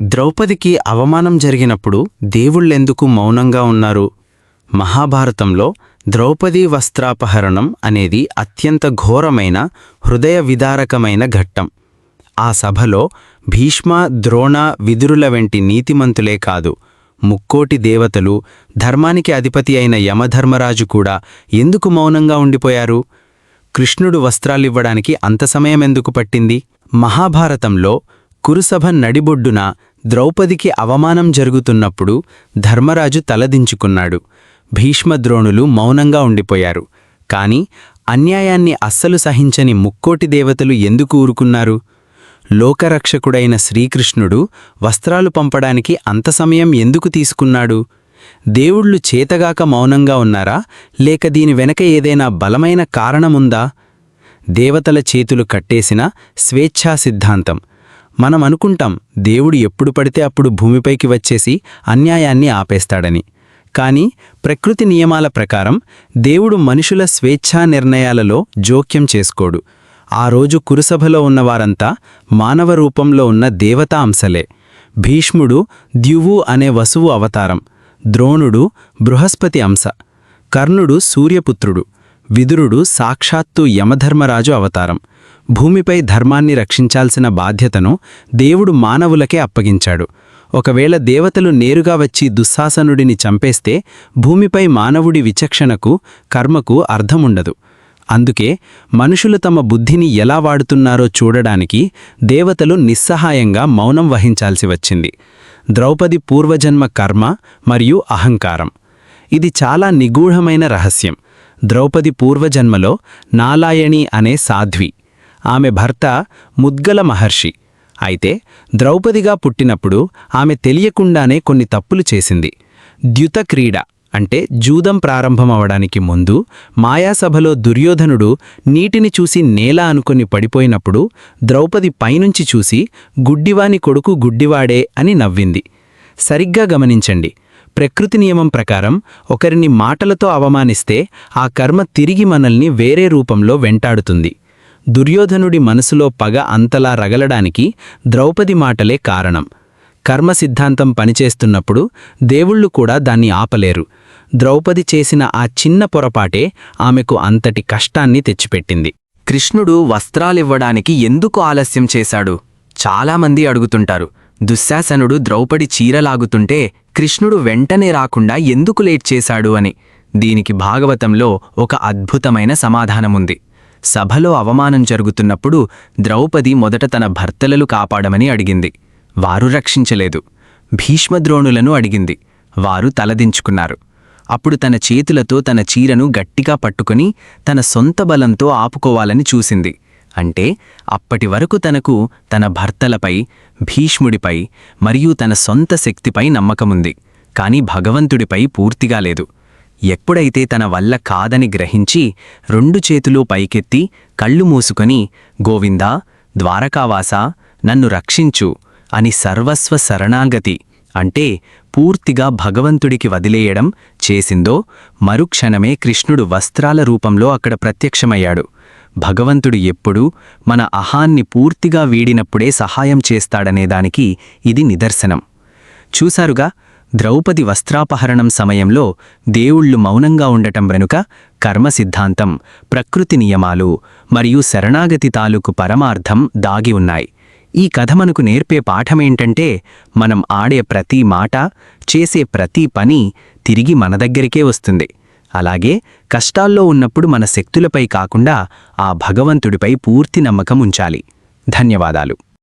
ద్రౌపదికి అవమానం జరిగినప్పుడు దేవుళ్ళెందుకు మౌనంగా ఉన్నారు? మహాభారతంలో ద్రౌపదీ వస్త్రాపహరణం అనేది అత్యంత ఘోరమైన, హృదయ విదారకమైన ఘట్టం. ఆ సభలో భీష్మ, ద్రోణ, విదురుల వంటి నీతిమంతులే కాదు, ముక్కోటి దేవతలు, ధర్మానికి అధిపతి అయిన యమధర్మరాజు కూడా ఎందుకు మౌనంగా ఉండిపోయారు? కృష్ణుడు వస్త్రాలివ్వడానికి అంత సమయమెందుకు పట్టింది? మహాభారతంలో కురుసభ నడిబొడ్డున ద్రౌపదికి అవమానం జరుగుతున్నప్పుడు ధర్మరాజు తలదించుకున్నాడు. భీష్మద్రోణులు మౌనంగా ఉండిపోయారు. కాని అన్యాయాన్ని అస్సలు సహించని ముక్కోటి దేవతలు ఎందుకు ఊరుకున్నారు? లోకరక్షకుడైన శ్రీకృష్ణుడు వస్త్రాలు పంపడానికి అంత సమయం ఎందుకు తీసుకున్నాడు? దేవుళ్ళు చేతగాక మౌనంగా ఉన్నారా, లేక దీని వెనక ఏదైనా బలమైన కారణముందా? దేవతల చేతులు కట్టేసిన స్వేచ్ఛా సిద్ధాంతం. మనమనుకుంటాం దేవుడు ఎప్పుడు పడితే అప్పుడు భూమిపైకి వచ్చేసి అన్యాయాన్ని ఆపేస్తాడని. కాని ప్రకృతి నియమాల ప్రకారం దేవుడు మనుషుల స్వేచ్ఛా నిర్ణయాలలో జోక్యం చేసుకోడు. ఆ రోజు కురుసభలో ఉన్నవారంతా మానవ రూపంలో ఉన్న దేవతా అంశలే. భీష్ముడు ద్యువు అనే వసువు అవతారం, ద్రోణుడు బృహస్పతి అంశ, కర్ణుడు సూర్యపుత్రుడు, విదురుడు సాక్షాత్తు యమధర్మరాజు అవతారం. భూమిపై ధర్మాన్ని రక్షించాల్సిన బాధ్యతను దేవుడు మానవులకే అప్పగించాడు. ఒకవేళ దేవతలు నేరుగా వచ్చి దుశ్శాసనుడిని చంపేస్తే భూమిపై మానవుడి విచక్షణకు, కర్మకు అర్థముండదు. అందుకే మనుషులు తమ బుద్ధిని ఎలా వాడుతున్నారో చూడడానికి దేవతలు నిస్సహాయంగా మౌనం వహించాల్సి వచ్చింది. ద్రౌపది పూర్వజన్మ కర్మ మరియు అహంకారం. ఇది చాలా నిగూఢమైన రహస్యం. ద్రౌపది పూర్వజన్మలో నాలాయణి అనే సాధ్వి. ఆమె భర్త ముద్గల మహర్షి. అయితే ద్రౌపదిగా పుట్టినప్పుడు ఆమె తెలియకుండానే కొన్ని తప్పులు చేసింది. ద్యుత క్రీడ అంటే జూదం ప్రారంభమవడానికి ముందు మాయాసభలో దుర్యోధనుడు నీటిని చూసి నేల అనుకొని పడిపోయినప్పుడు ద్రౌపది పైనుంచి చూసి గుడ్డివాని కొడుకు గుడ్డివాడే అని నవ్వింది. సరిగ్గా గమనించండి, ప్రకృతి నియమం ప్రకారం ఒకరిని మాటలతో అవమానిస్తే ఆ కర్మ తిరిగి మనల్ని వేరే రూపంలో వెంటాడుతుంది. దుర్యోధనుడి మనసులో పగ అంతలా రగలడానికి ద్రౌపది మాటలే కారణం. కర్మ సిద్ధాంతం పనిచేస్తున్నప్పుడు దేవుళ్ళు కూడా దాన్ని ఆపలేరు. ద్రౌపది చేసిన ఆ చిన్న పొరపాటే ఆమెకు అంతటి కష్టాన్ని తెచ్చిపెట్టింది. కృష్ణుడు వస్త్రాలివ్వడానికి ఎందుకు ఆలస్యం చేశాడు? చాలామంది అడుగుతుంటారు. దుశ్శాసనుడు ద్రౌపది చీరలాగుతుంటే కృష్ణుడు వెంటనే రాకుండా ఎందుకు లేట్ చేశాడు అని. దీనికి భాగవతంలో ఒక అద్భుతమైన సమాధానముంది. సభలో అవమానం జరుగుతున్నప్పుడు ద్రౌపది మొదట తన భర్తలను కాపాడమని అడిగింది. వారు రక్షించలేదు. భీష్మద్రోణులను అడిగింది. వారు తలదించుకున్నారు. అప్పుడు తన చేతులతో తన చీరను గట్టిగా పట్టుకుని తన సొంత బలంతో ఆపుకోవాలని చూసింది. అంటే అప్పటి వరకు తనకు తన భర్తలపై, భీష్ముడిపై మరియు తన సొంత శక్తిపై నమ్మకముంది. కాని భగవంతుడిపై పూర్తిగా లేదు. ఎప్పుడైతే తన వల్ల కాదని గ్రహించి 2 చేతులు పైకెత్తి కళ్ళు మూసుకొని గోవిందా, ద్వారకావాసా, నన్ను రక్షించు అని సర్వస్వ శరణాగతి అంటే పూర్తిగా భగవంతుడికి వదిలేయడం చేసిందో మరుక్షణమే కృష్ణుడు వస్త్రాల రూపంలో అక్కడ ప్రత్యక్షమయ్యాడు. భగవంతుడు ఎప్పుడూ మన అహాన్ని పూర్తిగా వీడినప్పుడే సహాయం చేస్తాడనేదానికి ఇది నిదర్శనం. చూశారుగా, ద్రౌపది వస్త్రాపహరణం సమయంలో దేవుళ్ళు మౌనంగా ఉండటం వెనుక కర్మ సిద్ధాంతం, ప్రకృతి నియమాలు మరియు శరణాగతి తాలూకు పరమార్థం దాగి ఉన్నాయి. ఈ కథ మనకు నేర్పే పాఠమేంటంటే, మనం ఆడే ప్రతి మాట, చేసే ప్రతి పని తిరిగి మన దగ్గరికే వస్తుంది. అలాగే కష్టాల్లో ఉన్నప్పుడు మన శక్తులపై కాకుండా ఆ భగవంతుడిపై పూర్తి నమ్మకం ఉంచాలి. ధన్యవాదాలు.